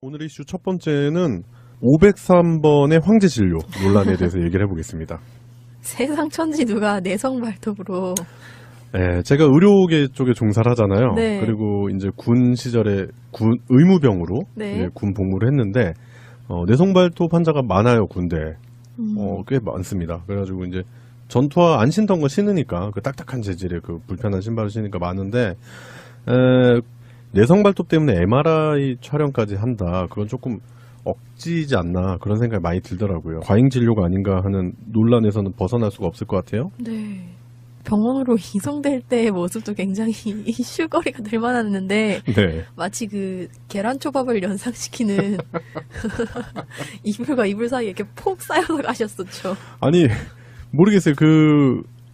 오늘 이슈 첫 번째는 503번의 황제 진료 논란에 대해서 얘기를 해보겠습니다. 세상 천지 누가 내성 발톱으로. 네, 제가 의료계 쪽에 종사를 하잖아요. 네. 그리고 이제 군 시절에 군 의무병으로 네. 이제 군 복무를 했는데 내성 발톱 환자가 많아요, 군대. 꽤 많습니다. 그래가지고 이제 전투화 안 신던 거 신으니까 그 딱딱한 재질의 그 불편한 신발을 신으니까 많은데 내성 발톱 때문에 MRI 촬영까지 한다. 그건 조금 억지지 않나 그런 생각이 많이 들더라고요. 과잉 진료가 아닌가 하는 논란에서는 벗어날 수가 없을 것 같아요. 네. 병원으로 이송될 때의 모습도 굉장히 이슈거리가 될 만했는데 네. 마치 그 계란초밥을 연상시키는 이불과 이불 사이에 이렇게 폭 쌓여서 가셨었죠. 아니 모르겠어요.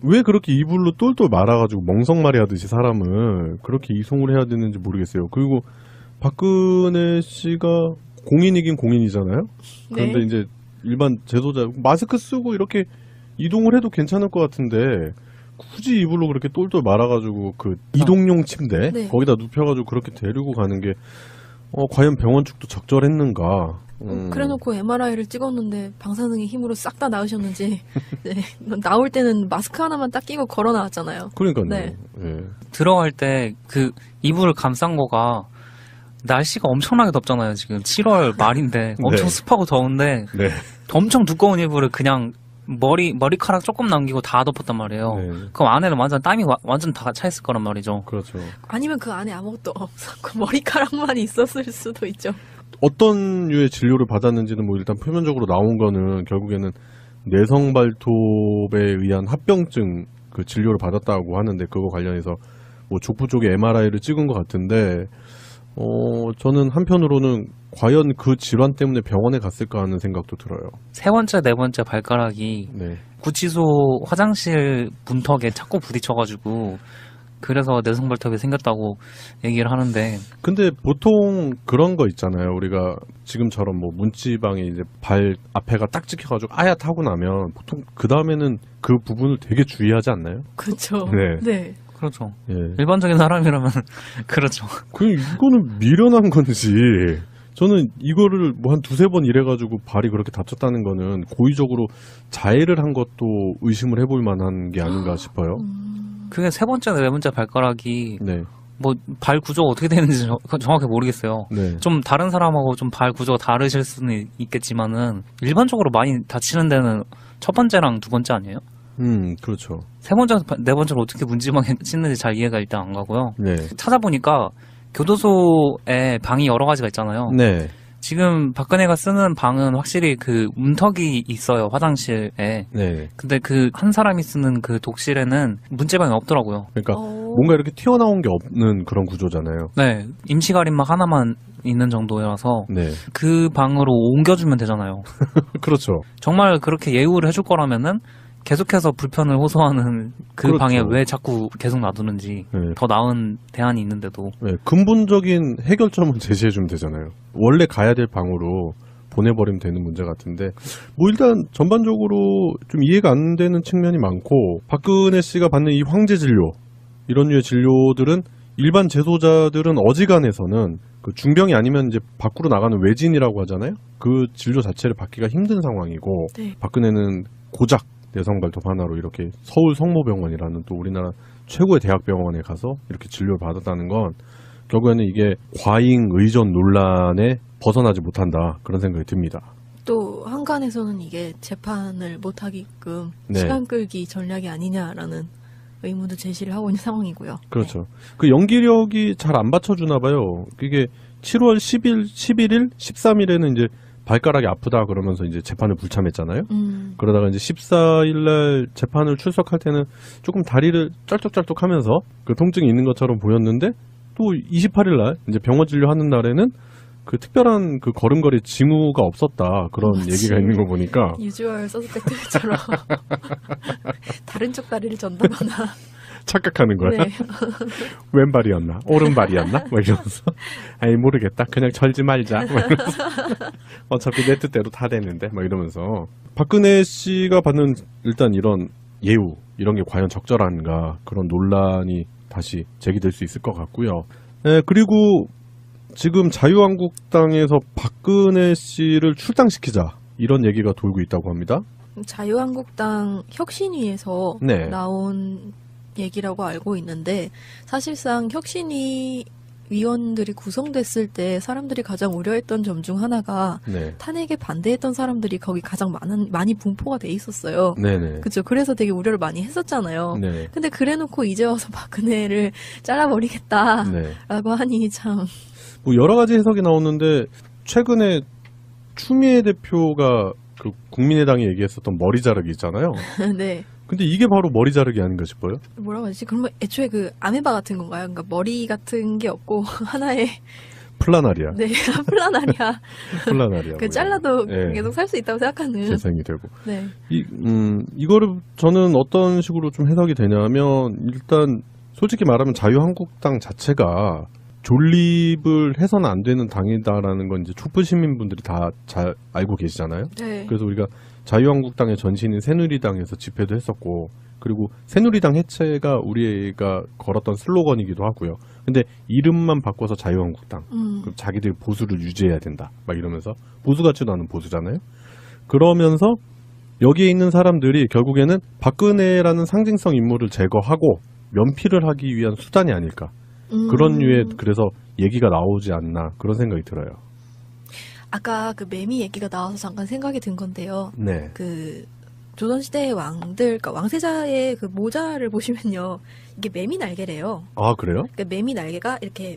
왜 그렇게 이불로 똘똘 말아가지고 멍석말이 하듯이 사람을 그렇게 이송을 해야 되는지 모르겠어요. 그리고 박근혜 씨가 공인이긴 공인이잖아요. 그런데 네. 이제 일반 제도자 마스크 쓰고 이렇게 이동을 해도 괜찮을 것 같은데 굳이 이불로 그렇게 똘똘 말아가지고 그 이동용 침대 네. 거기다 눕혀가지고 그렇게 데리고 가는 게 과연 병원 측도 적절했는가? 그래놓고 MRI를 찍었는데 방사능의 힘으로 싹 다 나으셨는지 네. 나올 때는 마스크 하나만 딱 끼고 걸어 나왔잖아요. 그러니까요. 네. 예. 들어갈 때 그 이불을 감싼 거가 날씨가 엄청나게 덥잖아요. 지금 7월 말인데 엄청 네. 습하고 더운데 네. 엄청 두꺼운 이불을 그냥 머리카락 조금 남기고 다 덮었단 말이에요. 네. 그럼 안에는 완전 땀이 완전 다 차 있을 거란 말이죠. 그렇죠. 아니면 그 안에 아무것도 없었고 머리카락만 있었을 수도 있죠. 어떤 류의 진료를 받았는지는 뭐 일단 표면적으로 나온 거는 결국에는 내성 발톱에 의한 합병증 그 진료를 받았다고 하는데 그거 관련해서 뭐 족부 쪽에 MRI를 찍은 것 같은데 저는 한편으로는 과연 그 질환 때문에 병원에 갔을까 하는 생각도 들어요. 세 번째, 네 번째 발가락이 네. 구치소 화장실 문턱에 자꾸 부딪혀가지고 그래서 내성 발톱이 생겼다고 얘기를 하는데 근데 보통 그런 거 있잖아요. 우리가 지금처럼 뭐 문지방에 이제 발 앞에가 딱 찍혀가지고 아얏하고 나면 보통 그 다음에는 그 부분을 되게 주의하지 않나요? 그렇죠. 네. 네. 그렇죠. 예. 일반적인 사람이라면 그렇죠. 이거는 미련한 건지. 저는 이거를 뭐 한 두세 번 이래가지고 발이 그렇게 다쳤다는 거는 고의적으로 자해를 한 것도 의심을 해볼 만한 게 아닌가 싶어요. 그게 세 번째, 네 번째 발가락이 네. 뭐 발 구조가 어떻게 되는지 정확히 모르겠어요. 네. 좀 다른 사람하고 좀 발 구조가 다르실 수는 있겠지만은 일반적으로 많이 다치는 데는 첫 번째랑 두 번째 아니에요? 그렇죠. 세 번째, 네 번째로 어떻게 문지방에 찢는지 잘 이해가 일단 안 가고요. 네. 찾아보니까 교도소에 방이 여러 가지가 있잖아요. 네. 지금 박근혜가 쓰는 방은 확실히 그 문턱이 있어요, 화장실에. 네. 근데 그 한 사람이 쓰는 그 독실에는 문지방이 없더라고요. 그러니까 뭔가 이렇게 튀어나온 게 없는 그런 구조잖아요. 네, 임시 가림막 하나만 있는 정도라서 네. 그 방으로 옮겨주면 되잖아요. 그렇죠. 정말 그렇게 예우를 해줄 거라면은 계속해서 불편을 호소하는 그 그렇죠. 방에 왜 자꾸 계속 놔두는지 네. 더 나은 대안이 있는데도 네. 근본적인 해결점은 제시해주면 되잖아요. 원래 가야 될 방으로 보내버리면 되는 문제 같은데 뭐 일단 전반적으로 좀 이해가 안 되는 측면이 많고 박근혜 씨가 받는 이 황제 진료 이런 류의 진료들은 일반 재소자들은 어지간해서는 그 중병이 아니면 이제 밖으로 나가는 외진이라고 하잖아요. 그 진료 자체를 받기가 힘든 상황이고 네. 박근혜는 고작 내성 발톱 하나로 이렇게 서울 성모병원이라는 또 우리나라 최고의 대학병원에 가서 이렇게 진료를 받았다는 건 결국에는 이게 과잉 의존 논란에 벗어나지 못한다 그런 생각이 듭니다. 또 한간에서는 이게 재판을 못하게끔 네. 시간 끌기 전략이 아니냐라는 의문도 제시를 하고 있는 상황이고요. 그렇죠. 그 연기력이 잘 안 받쳐주나 봐요. 이게 7월 10일, 11일, 13일에는 이제 발가락이 아프다 그러면서 이제 재판을 불참했잖아요. 그러다가 이제 14일 날 재판을 출석할 때는 조금 다리를 쩔뚝쩔뚝 하면서 그 통증이 있는 것처럼 보였는데 또 28일 날 이제 병원 진료하는 날에는 그 특별한 그 걸음걸이 징후가 없었다 그런 마치 얘기가 있는 거 보니까 유주얼 서스펙트처럼 다른 쪽 다리를 전다거나. 착각하는 거야. 네. 왼발이었나? 오른발이었나? 뭐 이러면서 아이 모르겠다. 그냥 절지 말자. 뭐 이러면서 어차피 내 뜻대로 다 되는데 뭐 이러면서 박근혜 씨가 받는 일단 이런 예우 이런 게 과연 적절한가 그런 논란이 다시 제기될 수 있을 것 같고요. 그리고 지금 자유한국당에서 박근혜 씨를 출당시키자 이런 얘기가 돌고 있다고 합니다. 자유한국당 혁신위에서 네. 나온 얘기라고 알고 있는데 사실상 혁신위 위원들이 구성됐을 때 사람들이 가장 우려했던 점 중 하나가 네. 탄핵에 반대했던 사람들이 거기 가장 많이 분포가 돼 있었어요. 네네. 그죠. 그래서 되게 우려를 많이 했었잖아요. 네. 근데 그래놓고 이제 와서 박근혜를 잘라버리겠다라고 네. 하니 참. 뭐 여러 가지 해석이 나오는데 최근에 추미애 대표가 그 국민의당이 얘기했었던 머리 자르기 있잖아요. 네. 근데 이게 바로 머리 자르기 아닌가 싶어요. 뭐라고 하지? 그러면 애초에 그 아메바 같은 건가요? 그러니까 머리 같은 게 없고 하나의 플라나리아. 네 플라나리아. 플라나리아. 그 잘라도 네. 계속 살 수 있다고 생각하는. 재생이 되고. 네. 이거를 저는 어떤 식으로 좀 해석이 되냐면 일단 솔직히 말하면 자유한국당 자체가 존립을 해서는 안 되는 당이다라는 건 이제 촛불 시민분들이 다 잘 알고 계시잖아요. 네. 그래서 우리가 자유한국당의 전신인 새누리당에서 집회도 했었고, 그리고 새누리당 해체가 우리가 걸었던 슬로건이기도 하고요. 근데 이름만 바꿔서 자유한국당. 그럼 자기들 보수를 유지해야 된다. 막 이러면서 보수 같지도 않은 보수잖아요. 그러면서 여기에 있는 사람들이 결국에는 박근혜라는 상징성 인물을 제거하고 면피를 하기 위한 수단이 아닐까. 그런 류의 그래서 얘기가 나오지 않나 그런 생각이 들어요. 아까 그 매미 얘기가 나와서 잠깐 생각이 든 건데요. 네. 그 조선시대의 왕들, 그러니까 왕세자의 그 모자를 보시면요, 이게 매미 날개래요. 아 그래요? 그러니까 매미 날개가 이렇게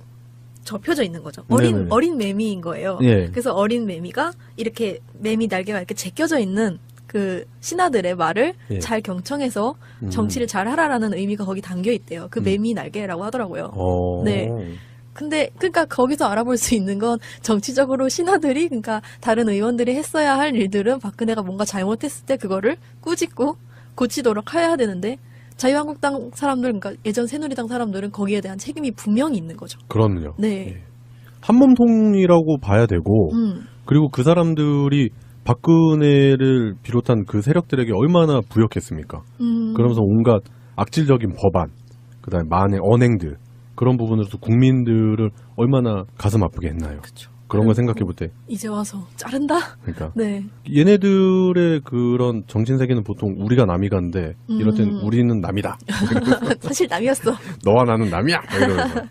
접혀져 있는 거죠. 네네. 어린 매미인 거예요. 예. 그래서 어린 매미가 이렇게 매미 날개가 이렇게 제껴져 있는 그 신하들의 말을 예. 잘 경청해서 정치를 잘 하라라는 의미가 거기 담겨 있대요. 그 매미 날개라고 하더라고요. 네. 근데 그러니까 거기서 알아볼 수 있는 건 정치적으로 신하들이 그러니까 다른 의원들이 했어야 할 일들은 박근혜가 뭔가 잘못했을 때 그거를 꾸짖고 고치도록 해야 되는데 자유한국당 사람들 그러니까 예전 새누리당 사람들은 거기에 대한 책임이 분명히 있는 거죠. 그럼요. 네. 예. 한몸통이라고 봐야 되고 그리고 그 사람들이 박근혜를 비롯한 그 세력들에게 얼마나 부역했습니까? 그러면서 온갖 악질적인 법안, 그다음에 만의 언행들 그런 부분으로서 국민들을 얼마나 가슴 아프게 했나요? 그렇죠. 그런 걸 생각해 볼 때, 이제 와서 자른다? 그러니까 네. 얘네들의 그런 정신 세계는 보통 우리가 남이 간데 이럴 땐 우리는 남이다. 사실 남이었어. 너와 나는 남이야. 막 이러면서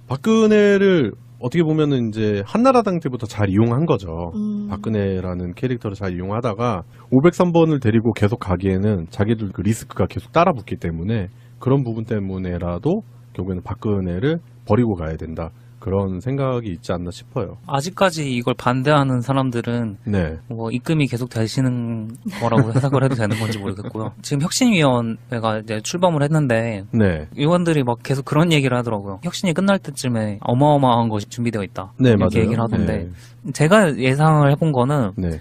박근혜를 어떻게 보면은 이제 한나라당 때부터 잘 이용한 거죠. 박근혜라는 캐릭터를 잘 이용하다가 503번을 데리고 계속 가기에는 자기들 그 리스크가 계속 따라붙기 때문에 그런 부분 때문에라도 결국에는 박근혜를 버리고 가야 된다. 그런 생각이 있지 않나 싶어요. 아직까지 이걸 반대하는 사람들은 네. 뭐 입금이 계속 되시는 거라고 해석을 해도 되는 건지 모르겠고요. 지금 혁신위원회가 이제 출범을 했는데 네. 의원들이 막 계속 그런 얘기를 하더라고요. 혁신이 끝날 때쯤에 어마어마한 것이 준비되어 있다. 네, 이렇게 맞아요. 얘기를 하던데 네. 제가 예상을 해본 거는 네.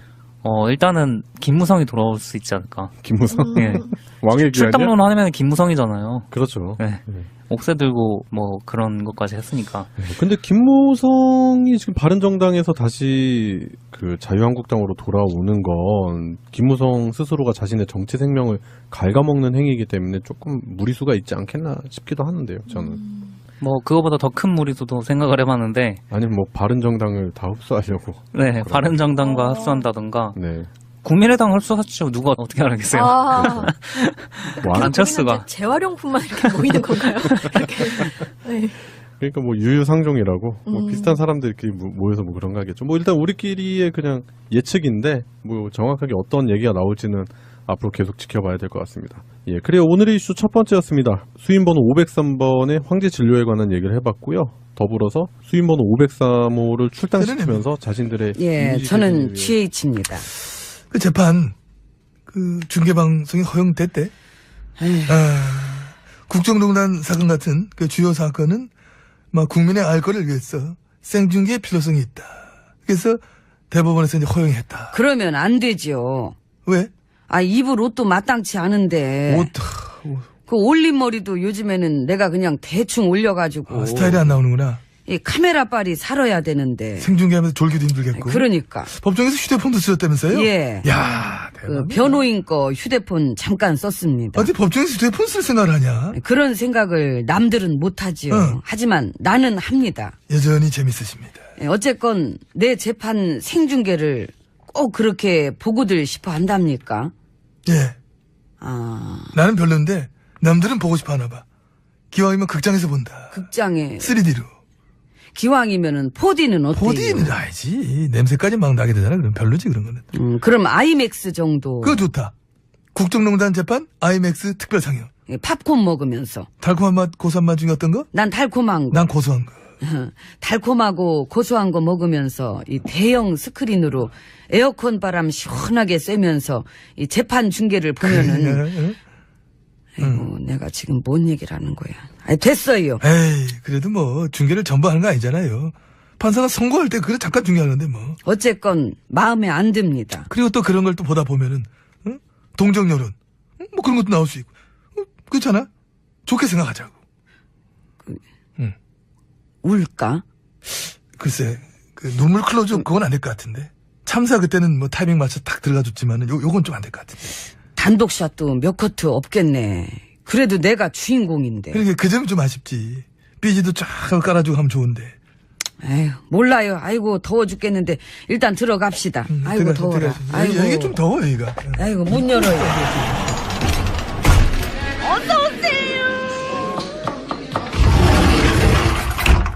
일단은 김무성이 돌아올 수 있지 않을까. 김무성 예. 왕의 귀환이요? 출당론 하면 김무성이잖아요. 그렇죠. 네. 네. 옥새 들고 뭐 그런 것까지 했으니까. 근데 김무성이 지금 바른정당에서 다시 그 자유한국당으로 돌아오는 건 김무성 스스로가 자신의 정치 생명을 갉아먹는 행위이기 때문에 조금 무리수가 있지 않겠나 싶기도 하는데요, 저는. 뭐 그거보다 더 큰 무리수도 생각을 해봤는데. 아니면 뭐 바른정당을 다 흡수하려고. 네, 바른정당과 합수한다던가. 네. 국민의당 흡수하시죠. 누가 어떻게 알겠어요? 아, 뭐 안철수가. 재활용품만 이렇게 모이는 건가요? 이렇게. 네. 그러니까 뭐 유유상종이라고 뭐 비슷한 사람들끼리 모여서 뭐 그런 거 하겠죠. 뭐 일단 우리끼리의 그냥 예측인데 뭐 정확하게 어떤 얘기가 나올지는 앞으로 계속 지켜봐야 될 것 같습니다. 예, 그래요. 오늘의 이슈 첫 번째였습니다. 수임번호 503번의 황제 진료에 관한 얘기를 해봤고요. 더불어서 수임번호 503호를 출당시키면서 자신들의 예, 이미지 저는 개선을 위해- GH입니다. 그 재판 그 중계방송이 허용됐대. 국정농단 사건 같은 그 주요 사건은 막 국민의 알 거를 위해서 생중계의 필요성이 있다. 그래서 대법원에서 이제 허용했다. 그러면 안 되죠. 왜? 입을 옷도 마땅치 않은데. 옷 그 올림머리도 요즘에는 내가 그냥 대충 올려가지고. 스타일이 안 나오는구나. 이 카메라 빨이 살아야 되는데. 생중계하면서 졸기도 힘들겠고. 그러니까. 법정에서 휴대폰도 쓰셨다면서요? 예. 야, 그 변호인 거 휴대폰 잠깐 썼습니다. 어디 법정에서 휴대폰 쓸 생각을 하냐? 그런 생각을 남들은 못하지요. 응. 하지만 나는 합니다. 여전히 재밌으십니다. 어쨌건 내 재판 생중계를 꼭 그렇게 보고들 싶어 한답니까? 예. 아, 나는 별론데 남들은 보고 싶어 하나 봐. 기왕이면 극장에서 본다. 극장에 3D로. 기왕이면은 4D는 어때요? 4D는 알지. 냄새까지 막 나게 되잖아. 그럼 별로지 그런 거는. 그럼 아이맥스 정도. 그거 좋다. 국정농단 재판 아이맥스 특별 상영. 팝콘 먹으면서. 달콤한 맛, 고소한 맛 중에 어떤 거? 난 달콤한 거. 난 고소한 거. 달콤하고 고소한 거 먹으면서 이 대형 스크린으로 에어컨 바람 시원하게 쐬면서 이 재판 중계를 보면은 아이고 내가 지금 뭔 얘기를 하는 거야. 아니 됐어요. 에이, 그래도 뭐 중계를 전부 하는 거 아니잖아요. 판사가 선고할 때 그래 잠깐 중계하는데 뭐. 어쨌건 마음에 안 듭니다. 그리고 또 그런 걸 또 보다 보면은 동정 여론 뭐 그런 것도 나올 수 있고 그렇잖아. 좋게 생각하자고. 울까? 글쎄 그 눈물 클로즈 그건 안 될 것 같은데. 참사 그때는 뭐 타이밍 맞춰 딱 들어가줬지만은 요건 좀 안 될 것 같은데. 단독샷도 몇 커트 없겠네. 그래도 내가 주인공인데. 그러니까 그 점이 좀 아쉽지. 삐지도 쫙 깔아주고 하면 좋은데. 에휴, 몰라요. 아이고 더워 죽겠는데 일단 들어갑시다. 아이고 더워라. 아이고 여기 좀 더워 여기가. 아이고 문 열어요.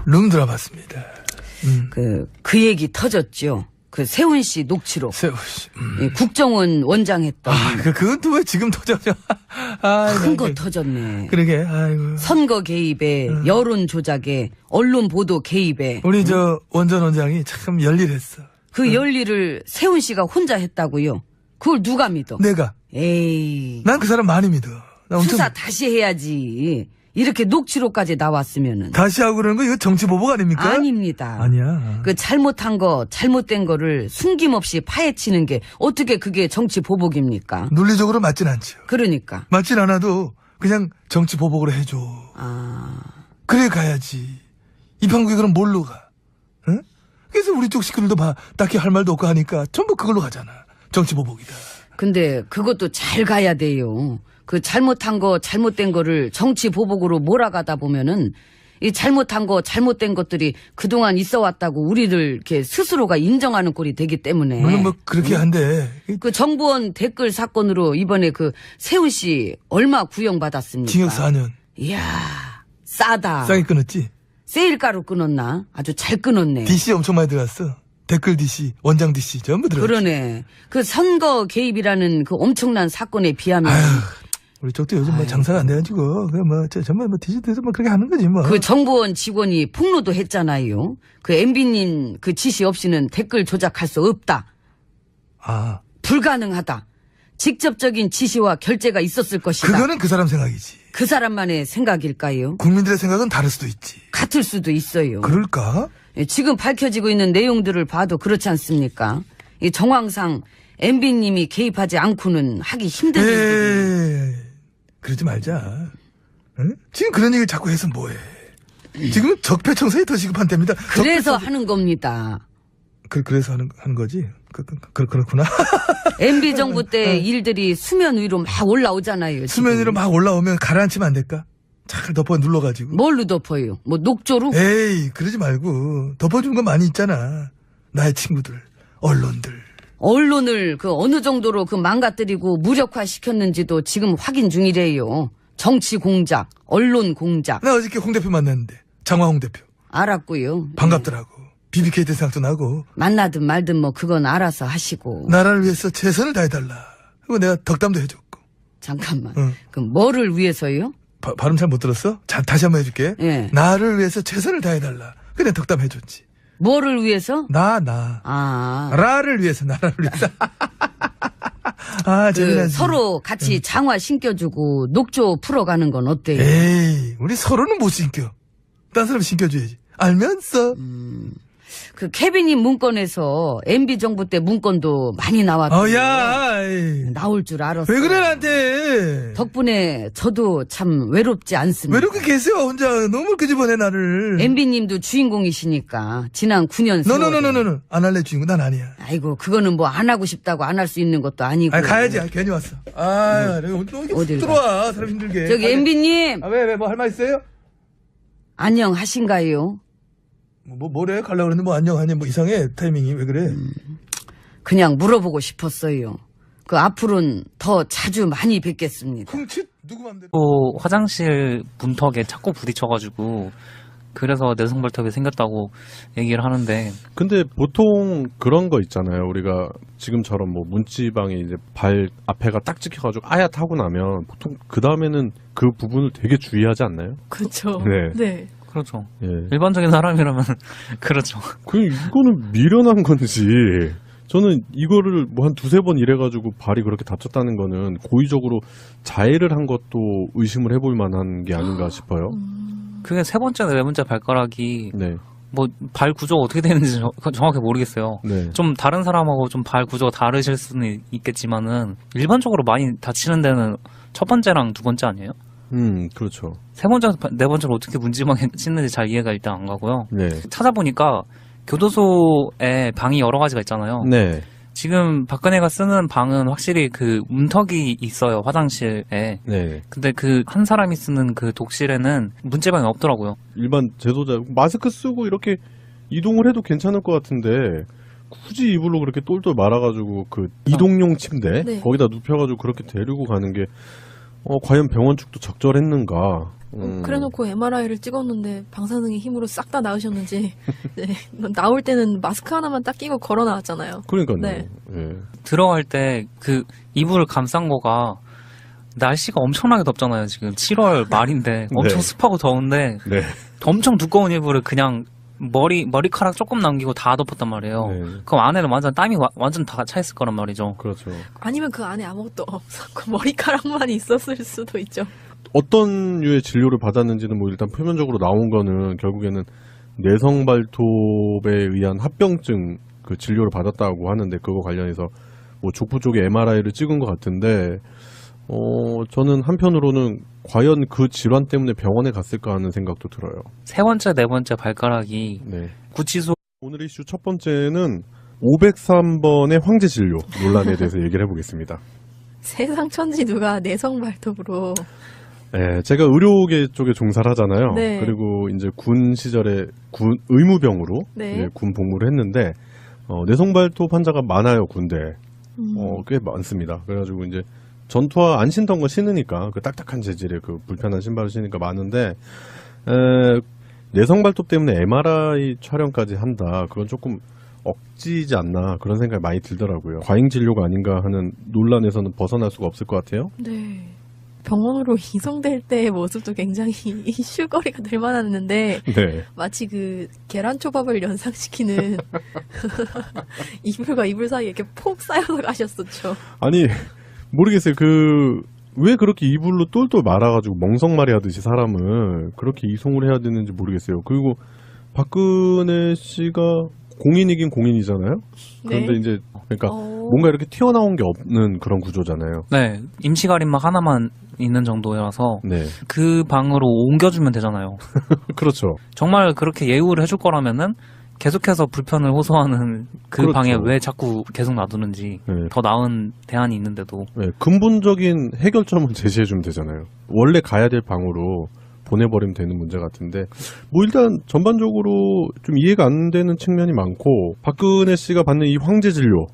룸 들어봤습니다. 그 얘기 터졌죠. 그 세훈 씨 녹취록. 세우 씨. 이 국정원 원장 했던 그건 또 왜 지금 터져져? 큰 거 터졌네. 그러게, 아이고. 선거 개입에 여론 조작에 언론 보도 개입에 우리 저 원전 원장이 참 열일했어. 그 열일을 세훈 씨가 혼자 했다고요. 그걸 누가 믿어? 내가. 에이. 난 그 사람 많이 믿어. 나 엄청 수사 다시 해야지. 이렇게 녹취록까지 나왔으면은. 다시 하고 그러는 거 이거 정치 보복 아닙니까? 아닙니다. 아니야. 그 잘못한 거, 잘못된 거를 숨김없이 파헤치는 게 어떻게 그게 정치 보복입니까? 논리적으로 맞진 않죠. 그러니까. 맞진 않아도 그냥 정치 보복으로 해줘. 아, 그래 가야지. 이 판국에 그럼 뭘로 가? 응? 그래서 우리 쪽 식구들도 딱히 할 말도 없고 하니까 전부 그걸로 가잖아. 정치 보복이다. 근데 그것도 잘 가야 돼요. 그 잘못한 거, 잘못된 거를 정치 보복으로 몰아가다 보면은 이 잘못한 거, 잘못된 것들이 그동안 있어 왔다고 우리들 이렇게 스스로가 인정하는 꼴이 되기 때문에. 물론 뭐 그렇게 한데 그 정부원 댓글 사건으로 이번에 그 세훈 씨 얼마 구형받았습니까? 징역 4년. 이야, 싸다. 싸게 끊었지? 세일가로 끊었나? 아주 잘 끊었네. DC 엄청 많이 들어갔어. 댓글 DC, 원장 DC 전부 들어갔어. 그러네. 그 선거 개입이라는 그 엄청난 사건에 비하면 우리 쪽도 요즘 뭐 장사가 안 돼가지고 정말 뭐 디지털에서 뭐 그렇게 하는 거지 뭐. 그 정보원 직원이 폭로도 했잖아요. 그 MB님 그 지시 없이는 댓글 조작할 수 없다. 아, 불가능하다. 직접적인 지시와 결재가 있었을 것이다. 그거는 그 사람 생각이지. 그 사람만의 생각일까요? 국민들의 생각은 다를 수도 있지. 같을 수도 있어요. 그럴까? 예, 지금 밝혀지고 있는 내용들을 봐도 그렇지 않습니까? 이 정황상 MB님이 개입하지 않고는 하기 힘든 일들이. 에이, 그러지 말자. 응? 지금 그런 얘기를 자꾸 해서 뭐해. 지금은 적폐청산이 더 시급한 때입니다. 그래서 하는 겁니다. 그래서 하는 거지? 그렇구나. MB 정부 때 일들이 수면 위로 막 올라오잖아요. 수면 위로 막 올라오면 가라앉히면 안 될까? 잘 덮어 눌러가지고. 뭘로 덮어요? 뭐 녹조로? 에이, 그러지 말고. 덮어준 거 많이 있잖아. 나의 친구들, 언론들. 언론을 그 어느 정도로 그 망가뜨리고 무력화시켰는지도 지금 확인 중이래요. 정치 공작, 언론 공작. 나 어저께 홍 대표 만났는데. 장화홍 대표. 알았고요. 반갑더라고. BBK 대 생각도 나고. 만나든 말든 뭐 그건 알아서 하시고. 나라를 위해서 최선을 다해달라. 그리고 내가 덕담도 해줬고. 잠깐만. 응. 그럼 뭐를 위해서요? 발음 잘 못 들었어? 다시 한번 해줄게. 예. 나를 위해서 최선을 다해달라. 그래 덕담 해줬지. 뭐를 위해서? 나. 아. 나를 위해서, 나라를 위해서. 아, 그 재미나지. 서로 같이 장화 신겨주고 녹조 풀어가는 건 어때요? 에이, 우리 서로는 못 신겨. 딴 사람 신겨줘야지. 알면서. 그 케빈님 문건에서 MB 정부 때 문건도 많이 나왔고 야, 나올 줄 알았어. 왜 그래 나한테? 덕분에 저도 참 외롭지 않습니다. 왜 이렇게 계세요 혼자? 너무 끄집어내 나를. MB님도 주인공이시니까 지난 9년 세월. 너너너너너 안 할래 주인공 난 아니야. 아이고 그거는 뭐 안 하고 싶다고 안 할 수 있는 것도 아니고. 가야지. 괜히 왔어. 내가 오늘 어딜 들어와 사람 힘들게. 저기 MB님 왜 뭐 할 말 있어요? 안녕하신가요? 뭐래? 가려고 그랬는데 뭐 안녕하냐 뭐 이상해 타이밍이 왜 그래? 그냥 물어보고 싶었어요. 그 앞으로는 더 자주 많이 뵙겠습니다. 흠칫 누구 맘대로. 또 화장실 문턱에 자꾸 부딪혀가지고 그래서 내성발톱이 생겼다고 얘기를 하는데 근데 보통 그런 거 있잖아요. 우리가 지금처럼 뭐 문지방에 이제 발 앞에가 딱 찍혀가지고 아야타고 나면 보통 그 다음에는 그 부분을 되게 주의하지 않나요? 그렇죠. 네. 네. 그렇죠. 예. 일반적인 사람이라면 그렇죠. 이거는 미련한 건지. 저는 이거를 뭐 한 두세 번 이래가지고 발이 그렇게 다쳤다는 거는 고의적으로 자해를 한 것도 의심을 해볼 만한 게 아닌가 싶어요. 그게 세 번째, 네 번째 발가락이 네. 뭐 발 구조가 어떻게 되는지 정확히 모르겠어요. 네. 좀 다른 사람하고 좀 발 구조가 다르실 수는 있겠지만은 일반적으로 많이 다치는 데는 첫 번째랑 두 번째 아니에요? 그렇죠. 세 번째, 네 번째로 어떻게 문지방에 씻는지 잘 이해가 일단 안 가고요. 네. 찾아보니까 교도소에 방이 여러 가지가 있잖아요. 네. 지금 박근혜가 쓰는 방은 확실히 그 문턱이 있어요, 화장실에. 네. 근데 그 한 사람이 쓰는 그 독실에는 문제방이 없더라고요. 일반 제도자 마스크 쓰고 이렇게 이동을 해도 괜찮을 것 같은데 굳이 이불로 그렇게 똘똘 말아가지고 그 이동용 침대 네. 거기다 눕혀가지고 그렇게 데리고 가는 게 과연 병원 측도 적절했는가? 그래놓고 MRI를 찍었는데 방사능의 힘으로 싹 다 나으셨는지 네. 나올 때는 마스크 하나만 딱 끼고 걸어 나왔잖아요. 그러니까요. 네. 예. 들어갈 때 그 이불을 감싼 거가 날씨가 엄청나게 덥잖아요. 지금 7월 말인데 엄청 네. 습하고 더운데 네. 엄청 두꺼운 이불을 그냥 머리카락 조금 남기고 다 덮었단 말이에요. 네. 그럼 안에는 완전 땀이 완전 다 차 있을 거란 말이죠. 그렇죠. 아니면 그 안에 아무것도 없었고 머리카락만 있었을 수도 있죠. 어떤 류의 진료를 받았는지는 뭐 일단 표면적으로 나온 거는 결국에는 내성발톱에 의한 합병증 그 진료를 받았다고 하는데 그거 관련해서 뭐 족부 쪽에 MRI를 찍은 것 같은데 저는 한편으로는 과연 그 질환 때문에 병원에 갔을까 하는 생각도 들어요. 세 번째, 네 번째 발가락이 네. 구치소 오늘 이슈 첫 번째는 503번의 황제 진료 논란에 대해서 얘기를 해보겠습니다. 세상 천지 누가 내성 발톱으로 네, 제가 의료계 쪽에 종사를 하잖아요. 네. 그리고 이제 군 시절에 군 의무병으로 네. 이제 군 복무를 했는데 내성발톱 환자가 많아요 군대. 꽤 많습니다. 그래가지고 이제 전투화 안 신던 거 신으니까 그 딱딱한 재질의 그 불편한 신발을 신으니까 많은데 내성발톱 때문에 MRI 촬영까지 한다. 그건 조금 억지지 않나 그런 생각이 많이 들더라고요. 과잉 진료가 아닌가 하는 논란에서는 벗어날 수가 없을 것 같아요. 네. 병원으로 이송될 때의 모습도 굉장히 이슈거리가 될 만했는데 네. 마치 그 계란초밥을 연상시키는 이불과 이불 사이에 이렇게 폭 쌓여서 가셨었죠. 아니 모르겠어요. 왜 그렇게 이불로 똘똘 말아가지고 멍석말이 하듯이 사람을 그렇게 이송을 해야 되는지 모르겠어요. 그리고 박근혜 씨가 공인이긴 공인이잖아요. 그런데 네. 이제 그러니까 뭔가 이렇게 튀어나온 게 없는 그런 구조잖아요. 네, 임시 가림막 하나만 있는 정도여서 네, 그 방으로 옮겨주면 되잖아요. 그렇죠. 정말 그렇게 예우를 해줄 거라면은 계속해서 불편을 호소하는 그 그렇죠. 방에 왜 자꾸 계속 놔두는지 네. 더 나은 대안이 있는데도 네, 근본적인 해결점을 제시해주면 되잖아요. 원래 가야 될 방으로 보내버리면 되는 문제 같은데 뭐 일단 전반적으로 좀 이해가 안 되는 측면이 많고 박근혜 씨가 받는 이 황제 진료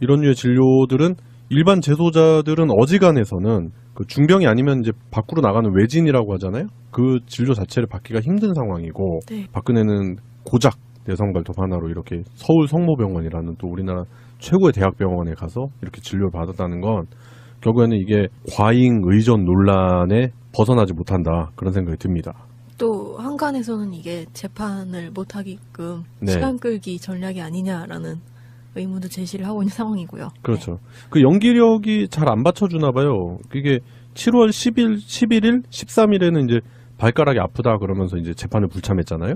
이런 류의 진료들은 일반 재소자들은 어지간해서는 그 중병이 아니면 이제 밖으로 나가는 외진이라고 하잖아요. 그 진료 자체를 받기가 힘든 상황이고 네. 박근혜는 고작 내성발톱 하나로 이렇게 서울 성모병원이라는 또 우리나라 최고의 대학병원에 가서 이렇게 진료를 받았다는 건 결국에는 이게 과잉 의존 논란에 벗어나지 못한다 그런 생각이 듭니다. 또 한간에서는 이게 재판을 못하게끔 네. 시간 끌기 전략이 아니냐라는 의문도 제시를 하고 있는 상황이고요. 그렇죠. 그 연기력이 잘 안 받쳐주나 봐요. 그게 7월 10일, 11일, 13일에는 이제 발가락이 아프다 그러면서 이제 재판을 불참했잖아요.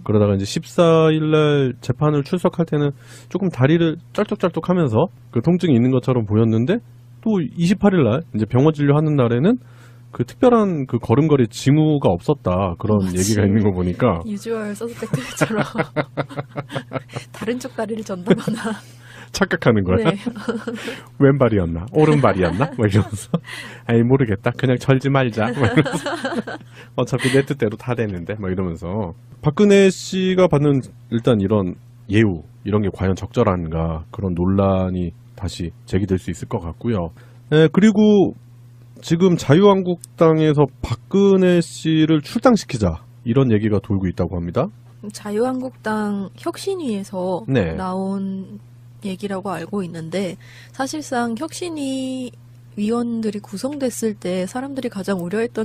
그러다가 이제 14일날 재판을 출석할 때는 조금 다리를 쩔뚝쩔뚝하면서 그 통증이 있는 것처럼 보였는데 또 28일날 이제 병원 진료하는 날에는 그 특별한 그 걸음걸이 징후가 없었다 그런 마치 얘기가 있는 거 보니까 유주얼 서스펙트처럼 다른 쪽 다리를 전다거나 착각하는 거야. 네. 왼발이었나 오른발이었나 막 이러면서 아이 모르겠다 그냥 절지 말자 막 이러면서 어차피 내 뜻대로 다 되는데 막 이러면서 박근혜 씨가 받는 일단 이런 예우 이런 게 과연 적절한가 그런 논란이 다시 제기될 수 있을 것 같고요. 네, 그리고 지금 자유한국당에서 박근혜 씨를 출당시키자 이런 얘기가 돌고 있다고 합니다. 자유한국당 혁신위에서 네. 나온 얘기라고 알고 있는데 사실상 혁신위 위원들이 구성됐을 때 사람들이 가장 우려했던